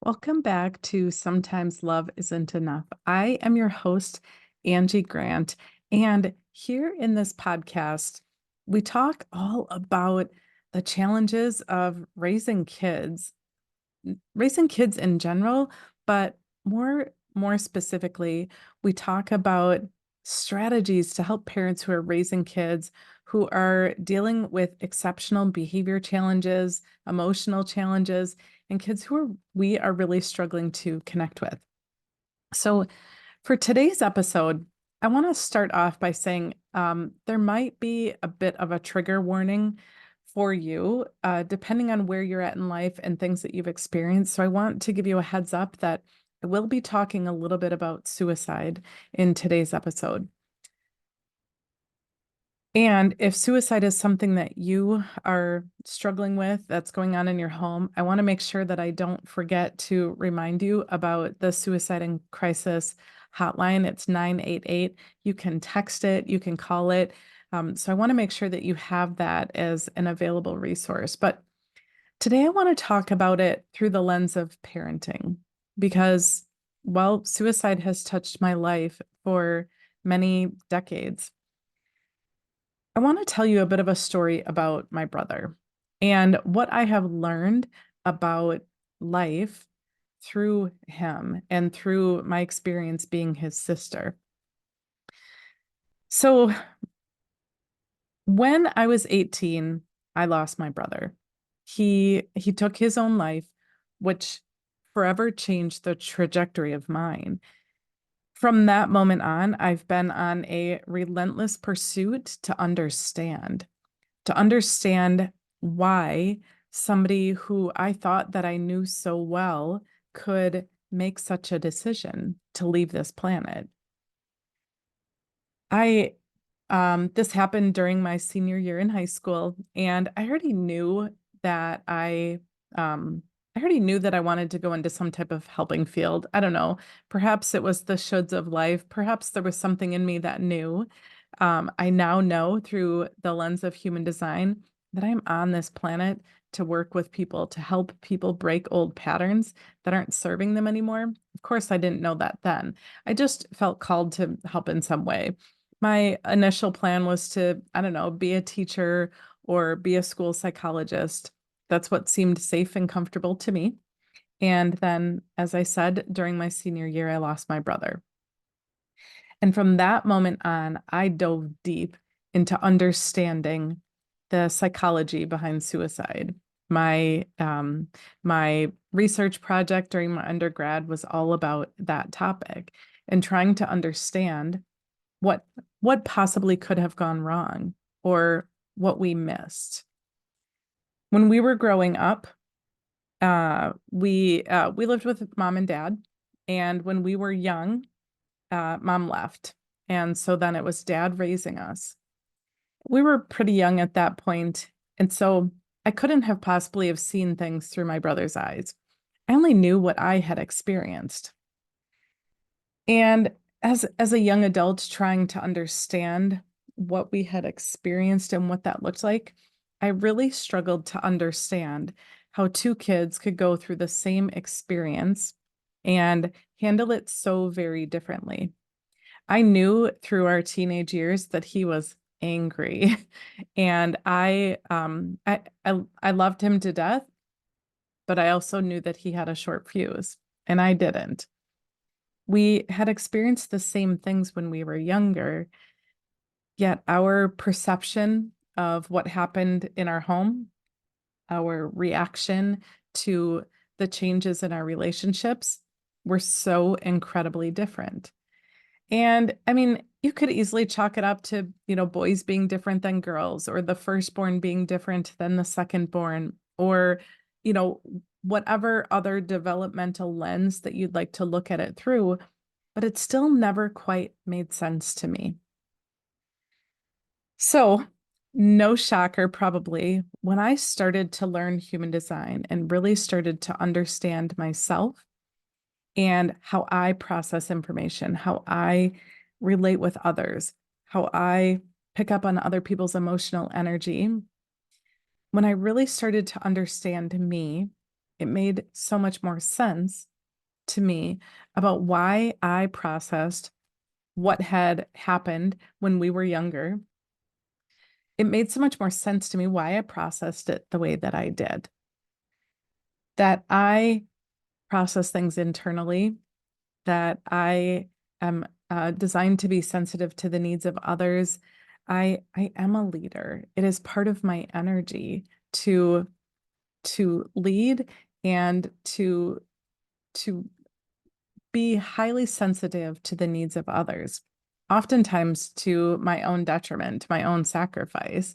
Welcome back to Sometimes Love Isn't Enough. I am your host, Angie Grant. And here in this podcast, we talk all about the challenges of raising kids in general, but more specifically, we talk about strategies to help parents who are raising kids who are dealing with exceptional behavior challenges, emotional challenges, and kids we are really struggling to connect with. So for today's episode, I want to start off by saying there might be a bit of a trigger warning for you, depending on where you're at in life and things that you've experienced. So I want to give you a heads up that I will be talking a little bit about suicide in today's episode. And if suicide is something that you are struggling with, that's going on in your home, I want to make sure that I don't forget to remind you about the Suicide and Crisis hotline. It's 988. You can text it, you can call it. So I want to make sure that you have that as an available resource. But today I want to talk about it through the lens of parenting because, well, suicide has touched my life for many decades. I want to tell you a bit of a story about my brother and what I have learned about life through him and through my experience being his sister. So, when I was 18, I lost my brother. He took his own life, which forever changed the trajectory of mine. From that moment on, I've been on a relentless pursuit to understand why somebody who I thought that I knew so well could make such a decision to leave this planet. I This happened during my senior year in high school, and that I I already knew that I wanted to go into some type of helping field. I don't know. Perhaps it was the shoulds of life. Perhaps there was something in me that knew. I now know through the lens of human design that I'm on this planet to work with people, to help people break old patterns that aren't serving them anymore. Of course, I didn't know that then. I just felt called to help in some way. My initial plan was to, I don't know, be a teacher or be a school psychologist. That's what seemed safe and comfortable to me. And then, as I said, during my senior year, I lost my brother. And from that moment on, I dove deep into understanding the psychology behind suicide. My research project during my undergrad was all about that topic and trying to understand what what possibly could have gone wrong or what we missed. When we were growing up, we lived with mom and dad, and when we were young, mom left, and so then it was dad raising us. We were pretty young at that point, and so I couldn't have possibly have seen things through my brother's eyes. I only knew what I had experienced. And as a young adult trying to understand what we had experienced and what that looked like, I really struggled to understand how two kids could go through the same experience and handle it so very differently. I knew through our teenage years that he was angry, and I loved him to death, but I also knew that he had a short fuse, and I didn't. We had experienced the same things when we were younger, yet our perception of what happened in our home, our reaction to the changes in our relationships were so incredibly different. And I mean, you could easily chalk it up to, boys being different than girls, or the firstborn being different than the secondborn, or, you know, whatever other developmental lens that you'd like to look at it through, but it still never quite made sense to me. So, no shocker, probably, when I started to learn human design and really started to understand myself and how I process information, how I relate with others, how I pick up on other people's emotional energy. When I really started to understand me, it made so much more sense to me about why I processed what had happened when we were younger. It made so much more sense to me why I processed it the way that I did. That I process things internally, that I am designed to be sensitive to the needs of others. I am a leader. It is part of my energy to lead and to be highly sensitive to the needs of others, oftentimes to my own detriment, my own sacrifice.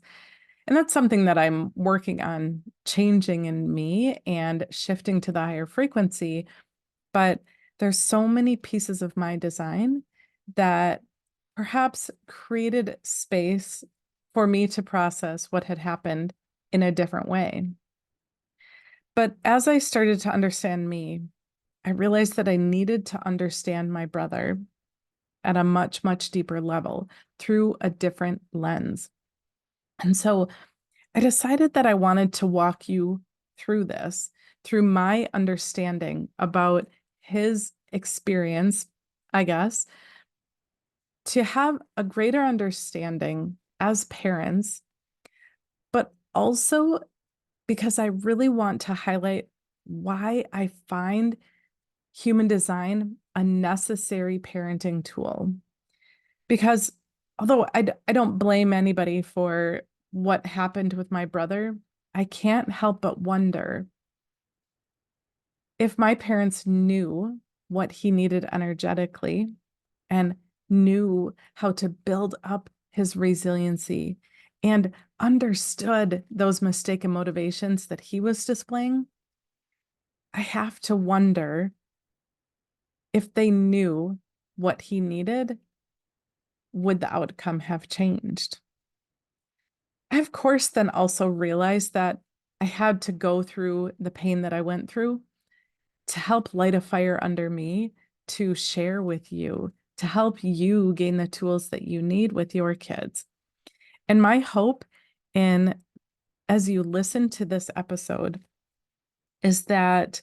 And that's something that I'm working on changing in me and shifting to the higher frequency. But there's so many pieces of my design that perhaps created space for me to process what had happened in a different way. But as I started to understand me, I realized that I needed to understand my brother at a much, much deeper level through a different lens. And so I decided that I wanted to walk you through this, through my understanding about his experience, I guess, to have a greater understanding as parents, but also because I really want to highlight why I find human design a necessary parenting tool. Because although I don't blame anybody for what happened with my brother, I can't help but wonder if my parents knew what he needed energetically and knew how to build up his resiliency and understood those mistaken motivations that he was displaying, I have to wonder if they knew what he needed, would the outcome have changed? I, of course, then also realized that I had to go through the pain that I went through to help light a fire under me, to share with you, to help you gain the tools that you need with your kids. And my hope in as you listen to this episode is that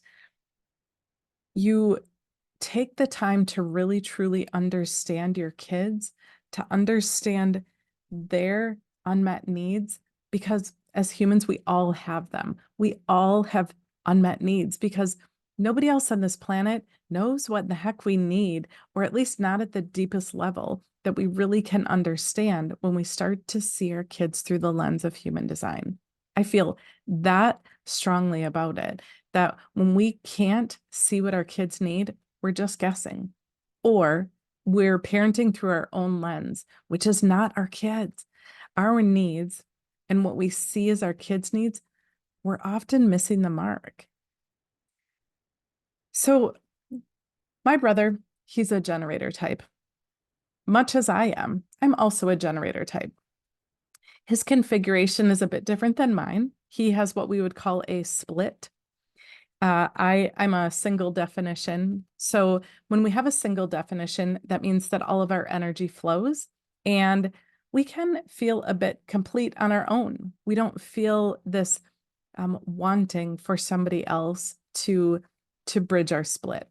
you take the time to really truly understand your kids, to understand their unmet needs, because as humans, we all have them. We all have unmet needs because nobody else on this planet knows what the heck we need, or at least not at the deepest level that we really can understand when we start to see our kids through the lens of human design. I feel that strongly about it, that when we can't see what our kids need, we're just guessing, or we're parenting through our own lens, which is not our kids. Our needs and what we see as our kids' needs, we're often missing the mark. So my brother, he's a generator type. Much as I am, I'm also a generator type. His configuration is a bit different than mine. He has what we would call a split. I'm a single definition. So when we have a single definition, that means that all of our energy flows and we can feel a bit complete on our own. We don't feel this wanting for somebody else to bridge our split.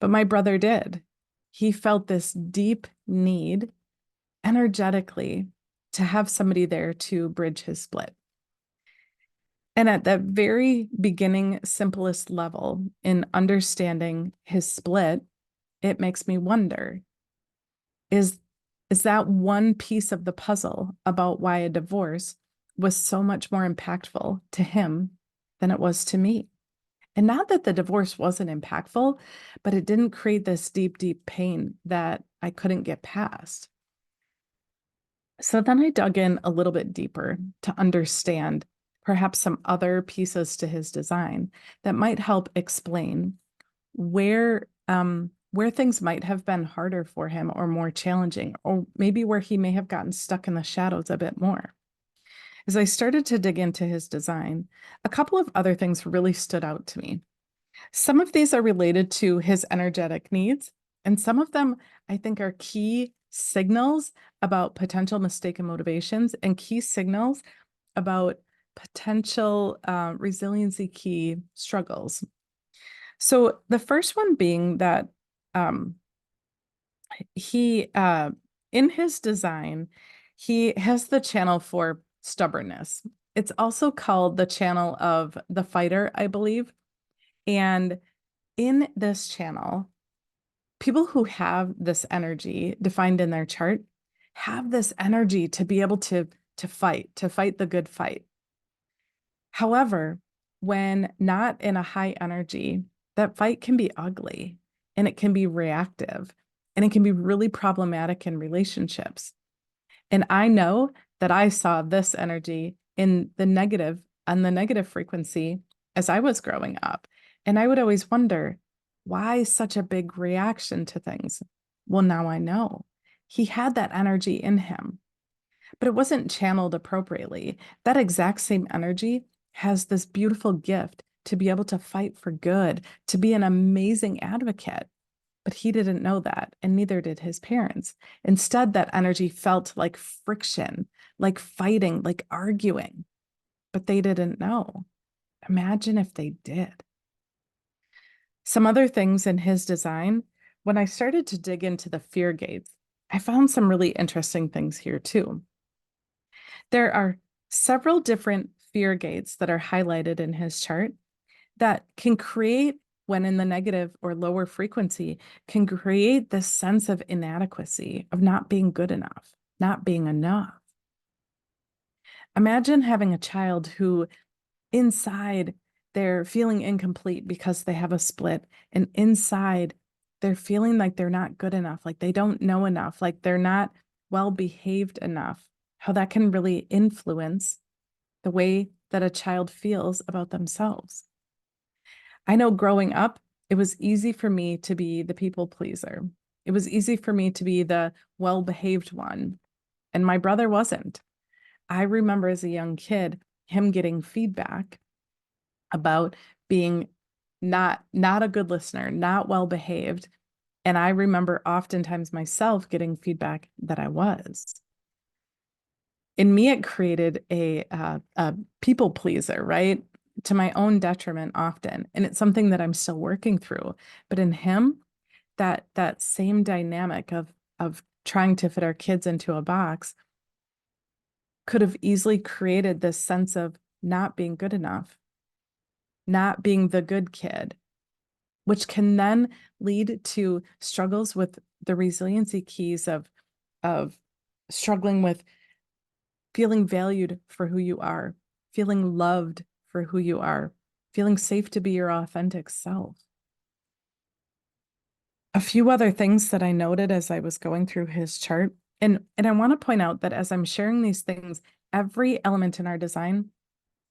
But my brother did. He felt this deep need energetically to have somebody there to bridge his split. And at that very beginning, simplest level in understanding his split, it makes me wonder, is, is that one piece of the puzzle about why a divorce was so much more impactful to him than it was to me? And not that the divorce wasn't impactful, but it didn't create this deep, deep pain that I couldn't get past. So then I dug in a little bit deeper to understand perhaps some other pieces to his design that might help explain where things might have been harder for him or more challenging, or maybe where he may have gotten stuck in the shadows a bit more. As I started to dig into his design, a couple of other things really stood out to me. Some of these are related to his energetic needs, and some of them I think are key signals about potential mistaken motivations and key signals about potential resiliency key struggles. So the first one being that um, he, in his design, he has the channel for stubbornness. It's also called the channel of the fighter, I believe. And in this channel, people who have this energy defined in their chart have this energy to be able to fight the good fight. However, when not in a high energy, that fight can be ugly and it can be reactive and it can be really problematic in relationships. And I know that I saw this energy in the negative, on the negative frequency as I was growing up. And I would always wonder, why such a big reaction to things? Well, now I know. He had that energy in him, but it wasn't channeled appropriately. That exact same energy has this beautiful gift to be able to fight for good, to be an amazing advocate. But he didn't know that, and neither did his parents. Instead, that energy felt like friction, like fighting, like arguing, but they didn't know. Imagine if they did. Some other things in his design, when I started to dig into the fear gates, I found some really interesting things here too. There are several different fear gates that are highlighted in his chart that can create, when in the negative or lower frequency, can create this sense of inadequacy, of not being good enough, not being enough. Imagine having a child who inside they're feeling incomplete because they have a split, and inside they're feeling like they're not good enough, like they don't know enough, like they're not well behaved enough, how that can really influence the way that a child feels about themselves. I know growing up, it was easy for me to be the people pleaser. It was easy for me to be the well-behaved one, and my brother wasn't. I remember as a young kid, him getting feedback about being not a good listener, not well-behaved. And I remember oftentimes myself getting feedback that I was. In me, it created a people pleaser, right? To my own detriment often. And it's something that I'm still working through. But in him, that same dynamic of trying to fit our kids into a box could have easily created this sense of not being good enough, not being the good kid, which can then lead to struggles with the resiliency keys of struggling with feeling valued for who you are, feeling loved for who you are, feeling safe to be your authentic self. A few other things that I noted as I was going through his chart, and I want to point out that as I'm sharing these things, every element in our design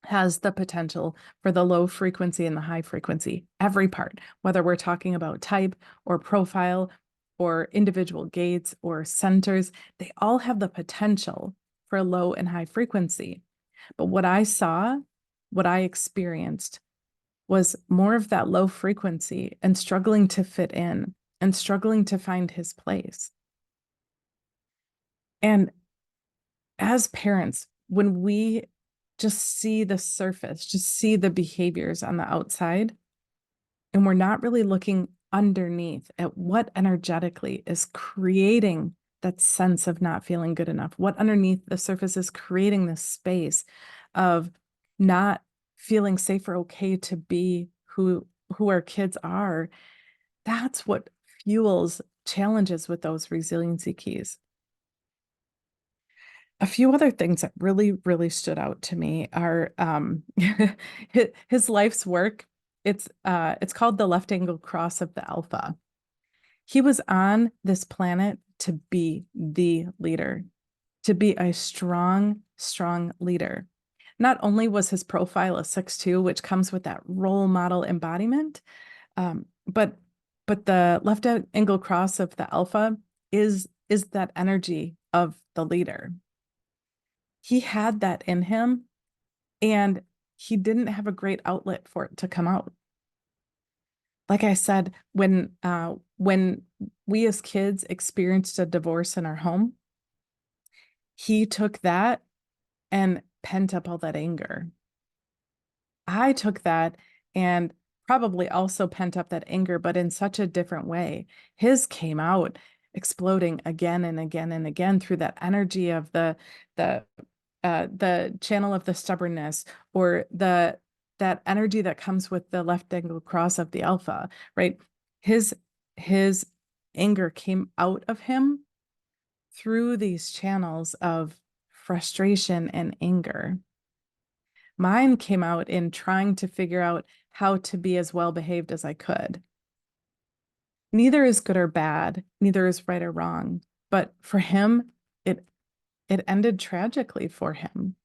has the potential for the low frequency and the high frequency, every part, whether we're talking about type or profile or individual gates or centers, they all have the potential for low and high frequency. But what I saw, what I experienced was more of that low frequency and struggling to fit in and struggling to find his place. And as parents, when we just see the surface, just see the behaviors on the outside, and we're not really looking underneath at what energetically is creating that sense of not feeling good enough, what underneath the surface is creating this space of not feeling safe or okay to be who our kids are, that's what fuels challenges with those resiliency keys. A few other things that really, really stood out to me are his life's work. It's called the left angle cross of the alpha. He was on this planet to be the leader, to be a strong, strong leader. Not only was his profile a 6'2", which comes with that role model embodiment, but the left angle cross of the alpha is that energy of the leader. He had that in him, and he didn't have a great outlet for it to come out. Like I said, when we as kids experienced a divorce in our home, he took that and pent up all that anger. I took that and probably also pent up that anger, but in such a different way. His came out exploding again and again and again through that energy of the the channel of the stubbornness, or the that energy that comes with the left angle cross of the alpha, right? His his anger came out of him through these channels of frustration and anger. Mine came out in trying to figure out how to be as well behaved as I could. Neither is good or bad, neither is right or wrong, but for him, it it ended tragically for him.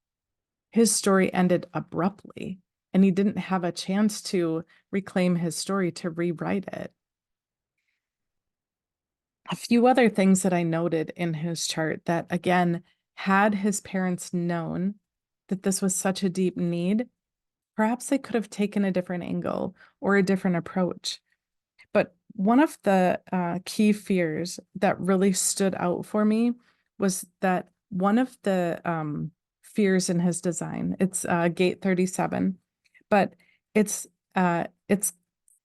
His story ended abruptly, and he didn't have a chance to reclaim his story, to rewrite it. A few other things that I noted in his chart that, again, had his parents known that this was such a deep need, perhaps they could have taken a different angle or a different approach. But one of the key fears that really stood out for me was that one of the fears in his design, it's gate 37, but it's uh, it's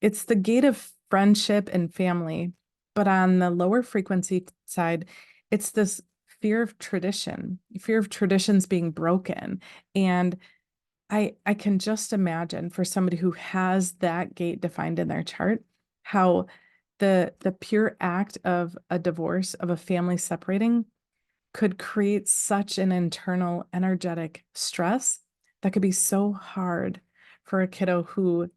it's the gate of friendship and family. But on the lower frequency side, it's this fear of traditions being broken. And I can just imagine, for somebody who has that gate defined in their chart, how the pure act of a divorce, of a family separating, could create such an internal energetic stress that could be so hard for a kiddo who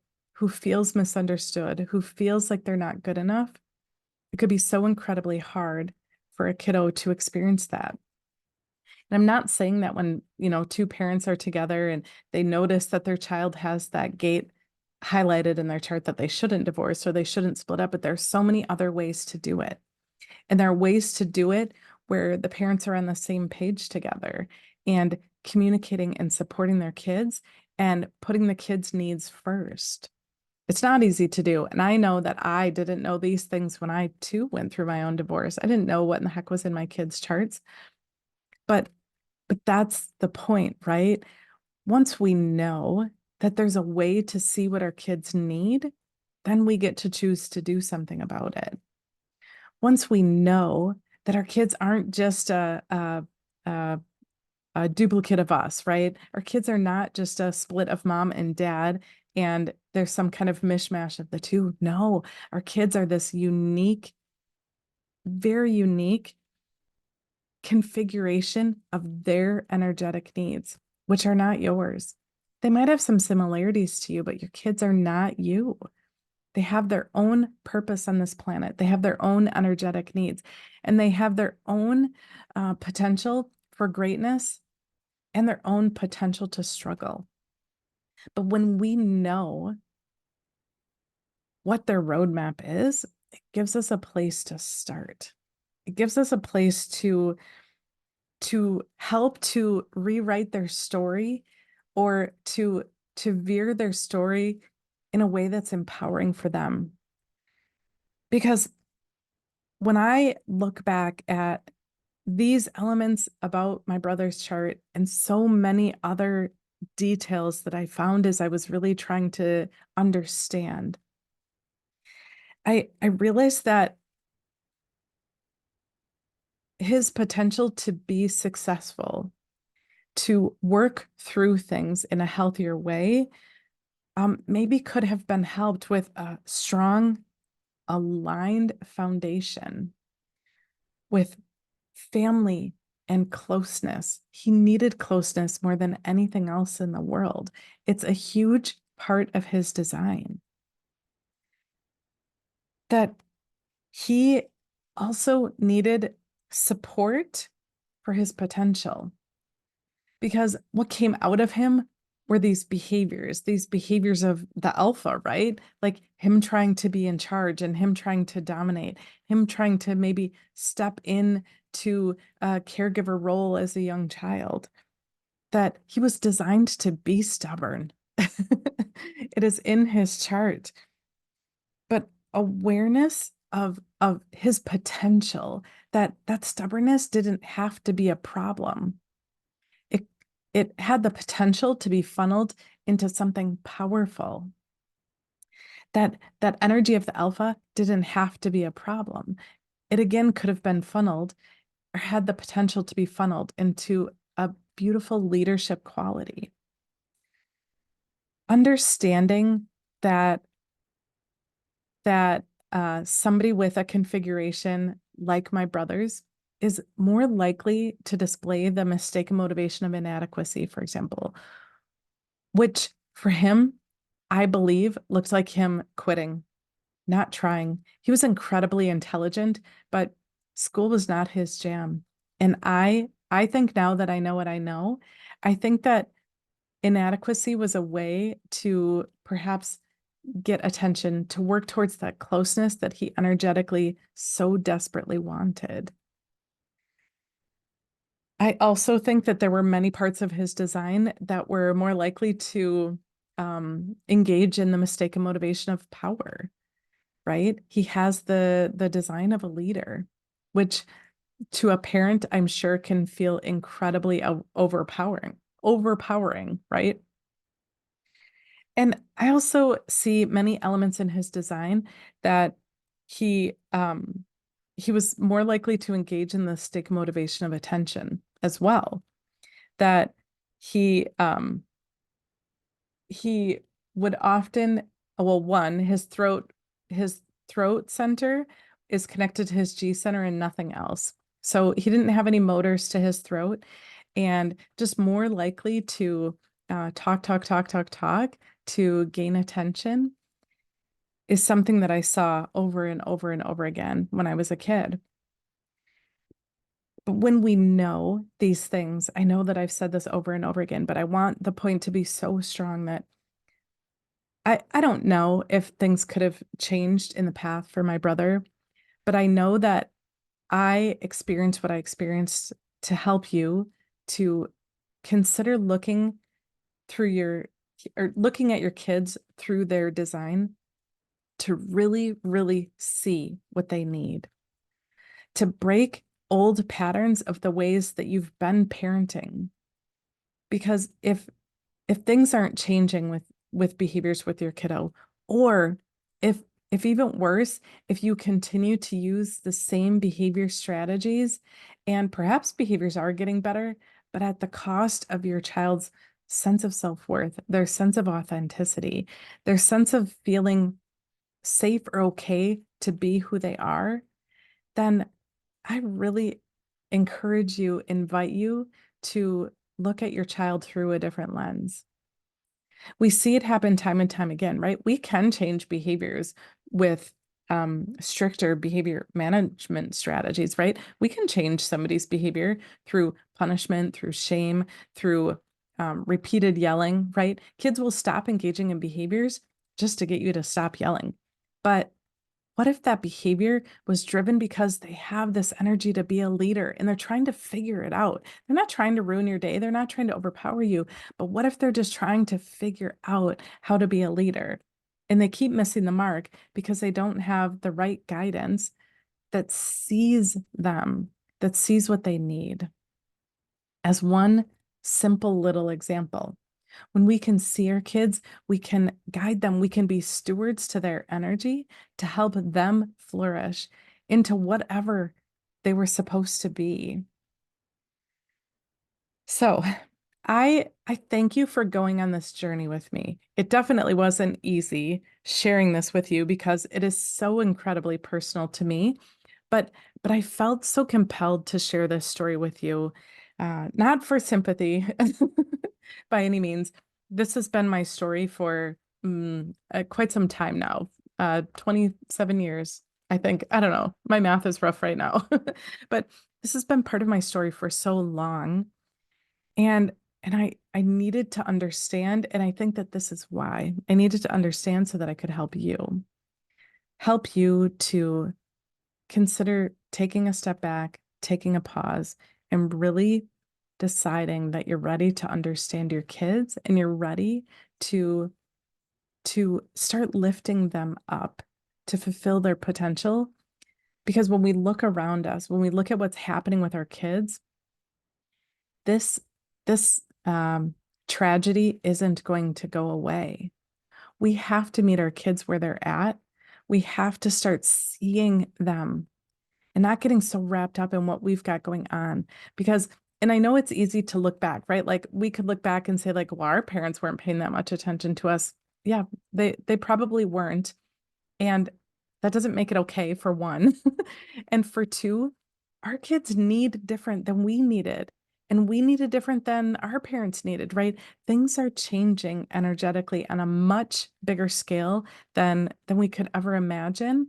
feels misunderstood, who feels like they're not good enough. It could be so incredibly hard for a kiddo to experience that. And I'm not saying that when, two parents are together and they notice that their child has that gate highlighted in their chart, that they shouldn't divorce or they shouldn't split up, but there's so many other ways to do it. And there are ways to do it where the parents are on the same page together and communicating and supporting their kids and putting the kids' needs first. It's not easy to do. And I know that I didn't know these things when I too went through my own divorce. I didn't know what in the heck was in my kids' charts. But that's the point, right? Once we know that there's a way to see what our kids need, then we get to choose to do something about it. Once we know that our kids aren't just a, a duplicate of us, right? Our kids are not just a split of mom and dad, and there's some kind of mishmash of the two. No, our kids are this unique, very unique configuration of their energetic needs, which are not yours. They might have some similarities to you, but your kids are not you. They have their own purpose on this planet. They have their own energetic needs, and they have their own potential for greatness and their own potential to struggle. But when we know what their roadmap is, it gives us a place to start. It gives us a place to help to rewrite their story, or to veer their story in a way that's empowering for them. Because when I look back at these elements about my brother's chart and so many other details that I found as I was really trying to understand, I realized that his potential to be successful, to work through things in a healthier way, maybe could have been helped with a strong, aligned foundation with family and closeness. He needed closeness more than anything else in the world. It's a huge part of his design. That he also needed support for his potential, because what came out of him were these behaviors of the alpha, right? Like him trying to be in charge and him trying to dominate, him trying to maybe step in to a caregiver role as a young child, that he was designed to be stubborn. It is in his chart. But awareness of his potential, that stubbornness didn't have to be a problem. it had the potential to be funneled into something powerful. That energy of the alpha didn't have to be a problem. It again could have been funneled or had the potential to be funneled into a beautiful leadership quality. Understanding that somebody with a configuration like my brother's is more likely to display the mistaken motivation of inadequacy, for example, which for him, I believe, looked like him quitting, not trying. He was incredibly intelligent, but school was not his jam. And I think now that I know what I know, I think that inadequacy was a way to perhaps get attention, to work towards that closeness that he energetically so desperately wanted. I also think that there were many parts of his design that were more likely to engage in the mistaken motivation of power, right? He has the design of a leader, which to a parent, I'm sure can feel incredibly overpowering, right? And I also see many elements in his design that he he was more likely to engage in the stick motivation of attention as well. That he he would often, well, one, his throat center is connected to his G center and nothing else. So he didn't have any motors to his throat and just more likely to talk to gain attention is something that I saw over and over and over again when I was a kid. But when we know these things, I know that I've said this over and over again, but I want the point to be so strong that I don't know if things could have changed in the path for my brother, but I know that I experienced what I experienced to help you to consider looking through your or looking at your kids through their design to really, really see what they need, to break old patterns of the ways that you've been parenting. Because if things aren't changing with behaviors with your kiddo, or if if even worse, if you continue to use the same behavior strategies and perhaps behaviors are getting better, but at the cost of your child's sense of self-worth, their sense of authenticity, their sense of feeling safe or okay to be who they are, then I really invite you to look at your child through a different lens. We see it happen time and time again, right? We can change behaviors with stricter behavior management strategies, right? We can change somebody's behavior through punishment, through shame, through repeated yelling, right? Kids will stop engaging in behaviors just to get you to stop yelling. But what if that behavior was driven because they have this energy to be a leader and they're trying to figure it out? They're not trying to ruin your day. They're not trying to overpower you. But what if they're just trying to figure out how to be a leader? And they keep missing the mark because they don't have the right guidance that sees them, that sees what they need. As one simple little example, when we can see our kids, we can guide them, we can be stewards to their energy to help them flourish into whatever they were supposed to be. So I thank you for going on this journey with me. It definitely wasn't easy sharing this with you because it is so incredibly personal to me. But I felt so compelled to share this story with you, not for sympathy by any means. This has been my story for quite some time now, 27 years, I think. I don't know. My math is rough right now, but this has been part of my story for so long. And I needed to understand, and I think that this is why I needed to understand so that I could help you to consider taking a step back, taking a pause, and really deciding that you're ready to understand your kids and you're ready to start lifting them up to fulfill their potential. Because when we look around us, when we look at what's happening with our kids, this this Um, Tragedy isn't going to go away. We have to meet our kids where they're at. We have to start seeing them and not getting so wrapped up in what we've got going on. Because, and I know it's easy to look back, right? Like we could look back and say, like, well, our parents weren't paying that much attention to us. Yeah, they probably weren't. And that doesn't make it okay, for one. And for two, our kids need different than we needed. And we needed different than our parents needed, right? Things are changing energetically on a much bigger scale than we could ever imagine.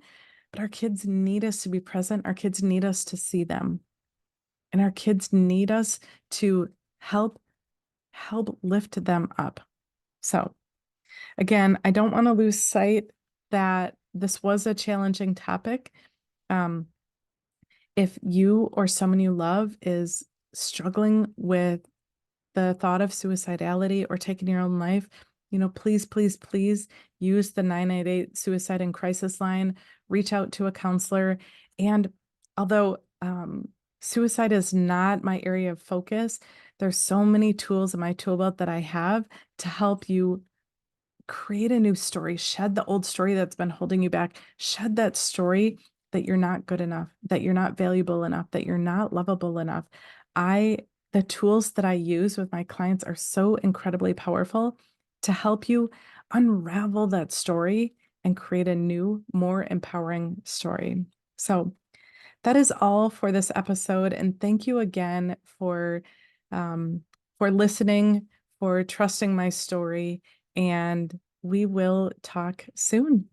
But our kids need us to be present. Our kids need us to see them. And our kids need us to help lift them up. So again, I don't want to lose sight that this was a challenging topic. Um, if you or someone you love is struggling with the thought of suicidality or taking your own life, please, please, please use the 988 suicide and crisis line, reach out to a counselor. And although suicide is not my area of focus, there's so many tools in my tool belt that I have to help you create a new story, shed the old story that's been holding you back, shed that story that you're not good enough, that you're not valuable enough, that you're not lovable enough. The tools that I use with my clients are so incredibly powerful to help you unravel that story and create a new, more empowering story. So that is all for this episode. And thank you again for listening, for trusting my story, and we will talk soon.